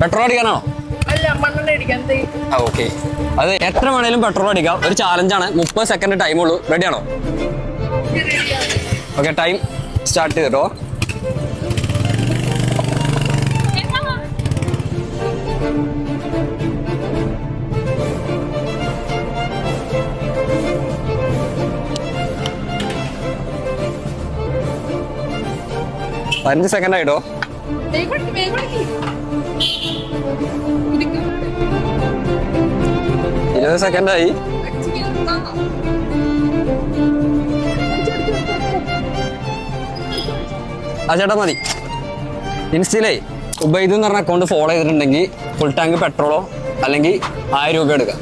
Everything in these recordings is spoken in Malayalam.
പെട്രോൾ അടിക്കാനാണോ? ഓക്കെ, അത് എത്ര വേണേലും പെട്രോൾ അടിക്കാം. ഒരു ചാലഞ്ചാണ്. 30 സെക്കൻഡ് ടൈമുള്ളൂ. റെഡിയാണോ? ഓക്കെ, ടൈം സ്റ്റാർട്ട് ചെയ്തിട്ടോ. പതിനഞ്ച് സെക്കൻഡ് ആയിട്ടോ. 20 സെക്കൻഡായി. ആ ചേട്ടാ മതി. ഇൻസ്റ്റയിലേ ഉബൈദ് എന്ന് പറഞ്ഞ അക്കൗണ്ട് ഫോളോ ചെയ്തിട്ടുണ്ടെങ്കിൽ ഫുൾ ടാങ്ക് പെട്രോളോ അല്ലെങ്കിൽ 1000 രൂപ എടുക്കാം.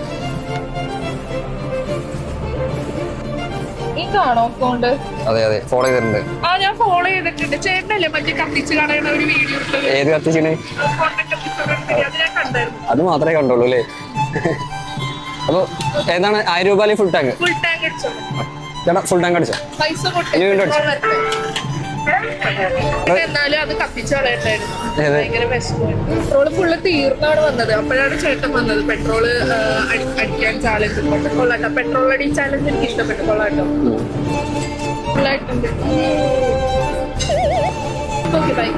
അതെ അതെ, ഫോളോ ചെയ്തിട്ടുണ്ട്. ഞാൻ ഫോളോ ചെയ്തിട്ടുണ്ട്. ചേട്ടനല്ലേ മറ്റേ കത്തിച്ച് കളയുന്ന ഒരു വീഡിയോ? ഏത് കത്തിച്ചിന്? അത് മാത്രമേ കണ്ടുള്ളൂ അല്ലേ? അപ്പൊ ഏതാണ് 1000 രൂപ ഫുൾ ടാങ്ക്? ഫുൾ ടാങ്ക് അടിച്ചോ ചേട്ടാ, ഫുൾ ടാങ്ക് അടിച്ചോ? പൈസ എന്നാലും അത് കത്തിച്ച് കളയണ്ടായിരുന്നു. ഭയങ്കര വിഷമമായിരുന്നു. പെട്രോള് ഫുള്ള് തീർന്നാണ് വന്നത്. അപ്പോഴാണ് ചേട്ടൻ വന്നത് പെട്രോള് അടിക്കാൻ ചാലഞ്ച്. കൊള്ളാട്ടോ, പെട്രോൾ അടി ചാലഞ്ച് എനിക്ക് ഇഷ്ടപ്പെട്ടു. കൊള്ളാട്ടോ, ഫുള്ളായിട്ടുണ്ട്. Okay by.